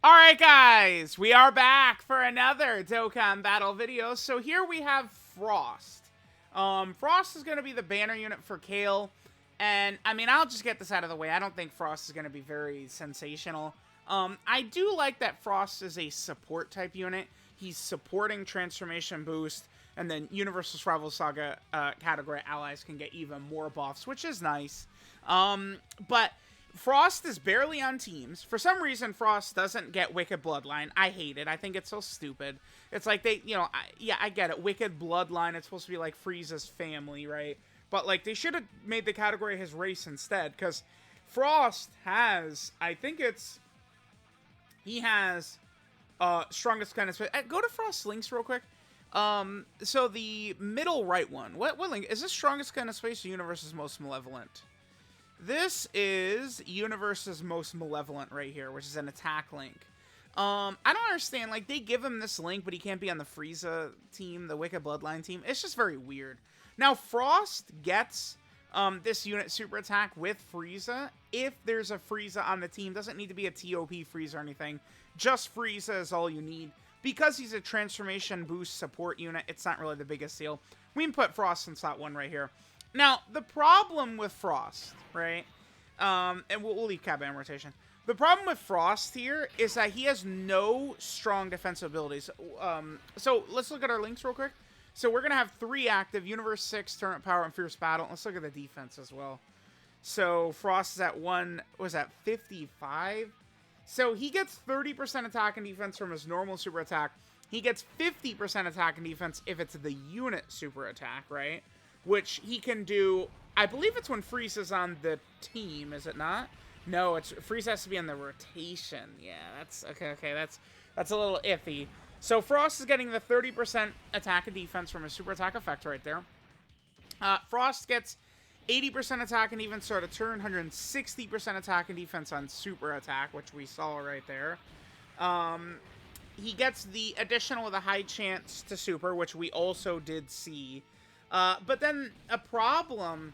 Alright guys, we are back for another Dokkan battle video. So here we have Frost. Frost is going to be the banner unit for Kale. And, I mean, I'll just get this out of the way. I don't think Frost is going to be very sensational. I do like that Frost is a support type unit. He's supporting Transformation Boost. And then Universal Survival Saga category allies can get even more buffs, which is nice. But Frost is barely on teams. For some reason, Frost doesn't get Wicked Bloodline. I hate it. I think it's so stupid. It's like they, I get it. Wicked Bloodline, it's supposed to be like Frieza's family, right? But like they should have made the category his race instead, because Frost has, he has strongest kind of space. Go to Frost links real quick. So the middle right one, what link? Is this strongest kind of space or Universe's most malevolent? This is Universe's most malevolent right here, which is an attack link. I don't understand, like, they give him this link, but he can't be on the Frieza team, the Wicked Bloodline team. It's just very weird. Now, Frost gets this unit super attack with Frieza if there's a Frieza on the team. Doesn't need to be a TOP Frieza or anything. Just Frieza is all you need. Because he's a transformation boost support unit, it's not really the biggest deal. We can put Frost in slot 1 right here. Now, the problem with Frost, right, and we'll leave Cabban rotation. The problem with Frost here is that he has no strong defensive abilities. So let's look at our links real quick. So we're going to have 3 active, Universe 6, Tournament Power, and Fierce Battle. Let's look at the defense as well. So Frost is at 55? So he gets 30% attack and defense from his normal super attack. He gets 50% attack and defense if it's the unit super attack, right? Which he can do, I believe it's when Frieza's on the team, is it not? No, Frieza has to be on the rotation. Yeah, that's, okay, that's a little iffy. So Frost is getting the 30% attack and defense from his super attack effect right there. Frost gets 80% attack and defense start of turn, 160% attack and defense on super attack, which we saw right there. He gets the additional with a high chance to super, which we also did see. But then a problem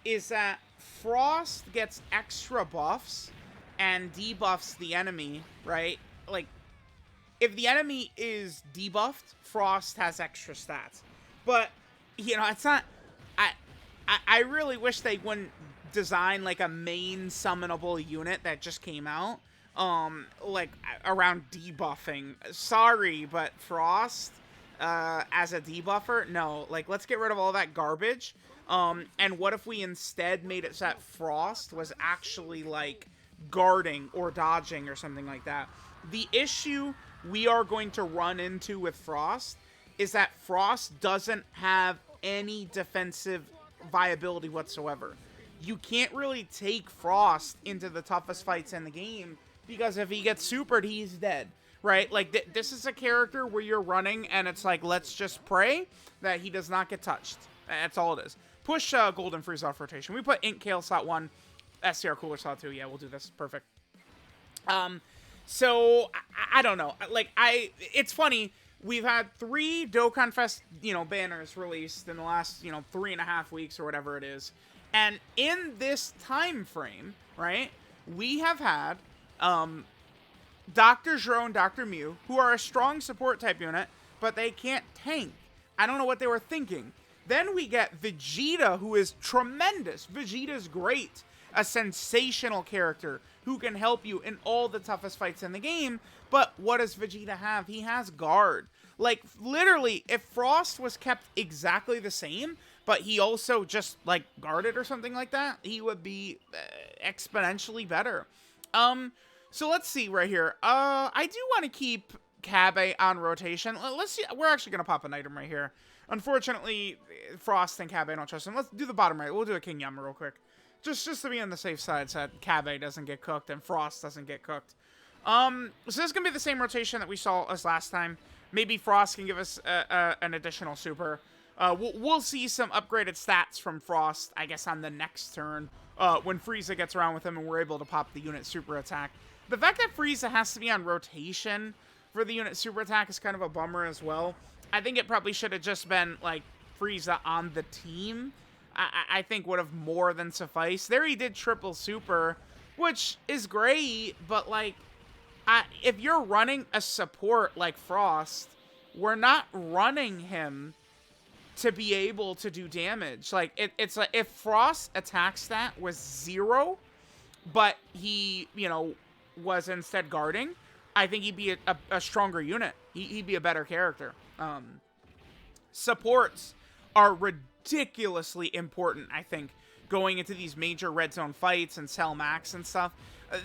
is that Frost gets extra buffs and debuffs the enemy, right? Like, if the enemy is debuffed, Frost has extra stats. But, it's not... I really wish they wouldn't design, like, a main summonable unit that just came out, like, around debuffing. Sorry, but Frost... as a debuffer, no, like, let's get rid of all that garbage, and what if we instead made it so that Frost was actually, like, guarding or dodging or something like that. The issue we are going to run into with Frost is that Frost doesn't have any defensive viability whatsoever. You can't really take Frost into the toughest fights in the game, because if he gets supered, he's dead. Right? Like, this is a character where you're running, and it's like, let's just pray that he does not get touched. That's all it is. Push Golden Freeze off rotation. We put Ink Kale slot 1, SCR Cooler slot 2. Yeah, we'll do this. Perfect. So, I don't know. Like, it's funny. We've had 3 Dokkan Fest, banners released in the last, 3.5 weeks or whatever it is. And in this time frame, right, we have had, Dr. Zero and Dr. Mew, who are a strong support type unit, but they can't tank. I don't know what they were thinking. Then we get Vegeta, who is tremendous. Vegeta's great. A sensational character who can help you in all the toughest fights in the game. But what does Vegeta have? He has guard. Like, literally, if Frost was kept exactly the same, but he also just, like, guarded or something like that, he would be exponentially better. So let's see right here. I do want to keep Cabbe on rotation. Let's see. We're actually going to pop an item right here. Unfortunately, Frost and Cabbe don't trust him. Let's do the bottom right. We'll do a King Yama real quick. Just to be on the safe side so that Cabbe doesn't get cooked and Frost doesn't get cooked. So this is going to be the same rotation that we saw as last time. Maybe Frost can give us an additional super. We'll see some upgraded stats from Frost, I guess, on the next turn. When Frieza gets around with him and we're able to pop the unit super attack. The fact that Frieza has to be on rotation for the unit super attack is kind of a bummer as well. I think it probably should have just been, like, Frieza on the team. I think would have more than sufficed. There he did triple super, which is great, but, like, if you're running a support like Frost, we're not running him to be able to do damage. Like, it's like, if Frost attack stat was 0, but he, you know, was instead guarding, I think he'd be a stronger unit. He'd be a better character. Supports are ridiculously important, I think, going into these major red zone fights and Cell Max and stuff.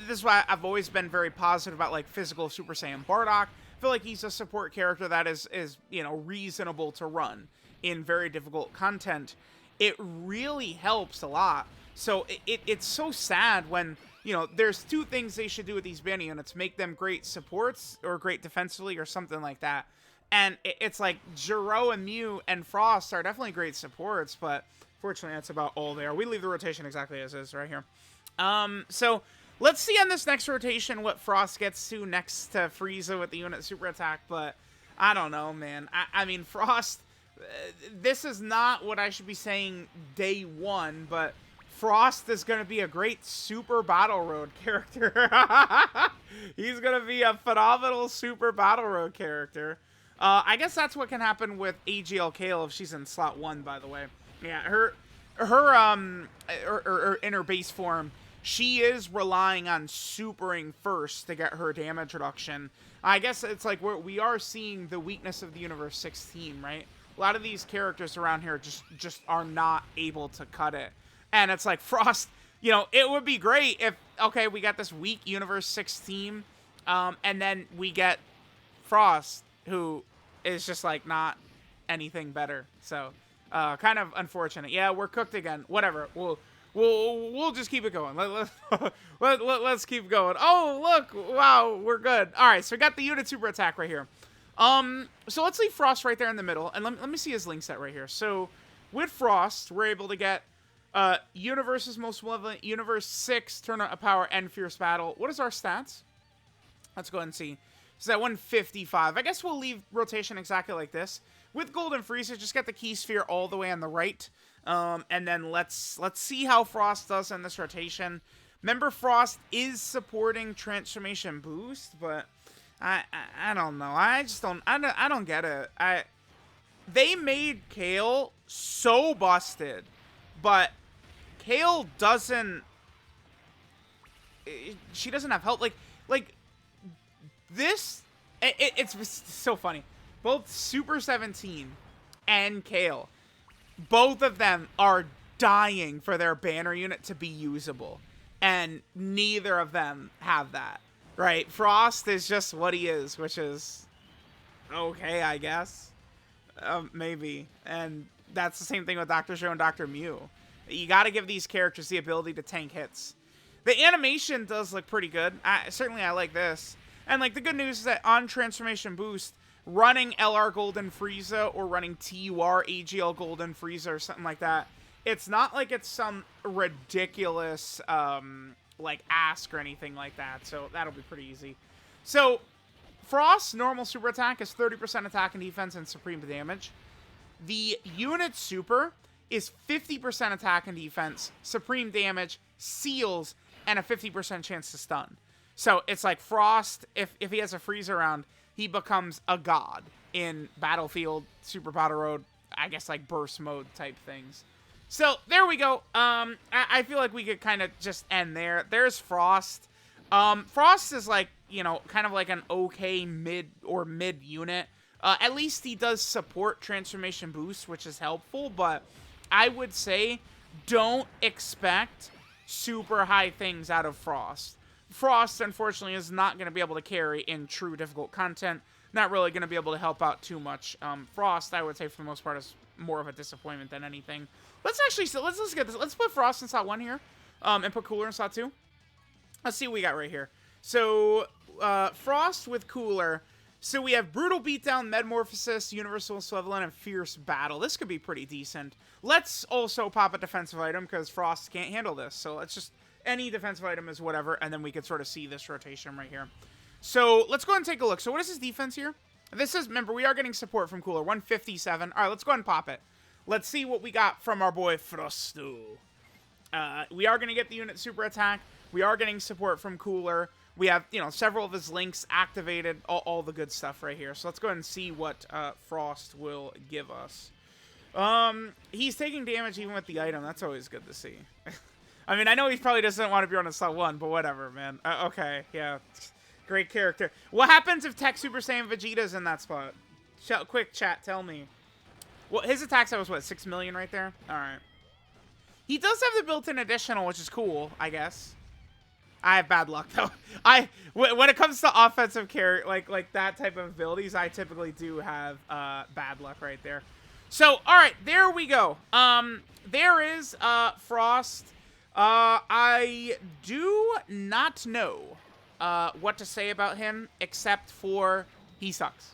This is why I've always been very positive about, like, physical Super Saiyan Bardock. I feel like he's a support character that is you know, reasonable to run in very difficult content. It really helps a lot. So it's so sad when, you know, there's 2 things they should do with these banner units. Make them great supports or great defensively or something like that. And it's like Jiro and Mew and Frost are definitely great supports, but fortunately that's about all they are. We leave the rotation exactly as is right here. So let's see on this next rotation what Frost gets to next to Frieza with the unit super attack, but I don't know, man. I mean, Frost, this is not what I should be saying day 1, but Frost is going to be a great Super Battle Road character. He's going to be a phenomenal Super Battle Road character. I guess that's what can happen with AGL Kale if she's in slot 1, by the way. Yeah, her in her base form, she is relying on supering first to get her damage reduction. I guess it's like we are seeing the weakness of the Universe 6 team, right? A lot of these characters around here just are not able to cut it. And it's like Frost, you know, it would be great if, okay, we got this weak Universe 6 team, and then we get Frost, who is just, like, not anything better. So, kind of unfortunate. Yeah, we're cooked again. Whatever. We'll just keep it going. Let's keep going. Oh, look. Wow, we're good. All right, so we got the unit super attack right here. So let's leave Frost right there in the middle, and let me see his link set right here. So, with Frost, we're able to get Universe's Most Malevolent, Universe 6, Turn Up Power, and Fierce Battle. What is our stats? Let's go ahead and see. So that 155. I guess we'll leave rotation exactly like this. With Golden Frieza, just get the Key Sphere all the way on the right. And then let's see how Frost does in this rotation. Remember, Frost is supporting Transformation Boost, but I don't know. I don't get it. They made Kale so busted, but Kale doesn't. She doesn't have help. Like this. It's so funny. Both Super 17 and Kale, both of them are dying for their banner unit to be usable, and neither of them have that. Right? Frost is just what he is, which is okay, I guess. Maybe. And that's the same thing with Dr. Zhou and Dr. Mew. You gotta give these characters the ability to tank hits. The animation does look pretty good. Certainly I like this. And like the good news is that on Transformation Boost, running LR Golden Frieza or running TUR AGL Golden Frieza or something like that, it's not like it's some ridiculous like ask or anything like that. So that'll be pretty easy. So Frost's normal super attack is 30% attack and defense and supreme damage. The unit super is 50% attack and defense, supreme damage, seals, and a 50% chance to stun. So it's like Frost, if he has a Frieza round, he becomes a god in Battlefield, Super Battle Road, I guess like burst mode type things. So there we go. I feel like we could kind of just end there. There's Frost. Frost is like, you know, kind of like an okay mid unit. At least he does support Transformation Boost, which is helpful, but I would say don't expect super high things out of Frost. Frost, unfortunately, is not going to be able to carry in true difficult content. Not really going to be able to help out too much. Frost, I would say, for the most part, is more of a disappointment than anything. Let's get this. Let's put Frost in slot 1 here, and put Cooler in slot 2. Let's see what we got right here. So, Frost with Cooler. So we have Brutal Beatdown, Metamorphosis, Universal Malevolent, and Fierce Battle. This could be pretty decent. Let's also pop a defensive item, because Frost can't handle this. So let's just... any defensive item is whatever, and then we can sort of see this rotation right here. So let's go ahead and take a look. So what is his defense here? This is, remember, we are getting support from Cooler. 157. All right, let's go ahead and pop it. Let's see what we got from our boy Frosto. We are going to get the unit super attack. We are getting support from Cooler. We have, you know, several of his links activated, all the good stuff right here. So let's go ahead and see what Frost will give us. He's taking damage even with the item. That's always good to see. I mean, I know he probably doesn't want to be on a slot 1, but whatever, man. Okay, yeah. Great character. What happens if TEQ Super Saiyan Vegeta's in that spot? Quick chat, tell me. Well, his attack set was, what, 6 million right there? Alright. He does have the built-in additional, which is cool, I guess. I have bad luck, though. When it comes to offensive character, like that type of abilities, I typically do have bad luck right there. So, alright, there we go. There is Frost. I do not know what to say about him, except for he sucks.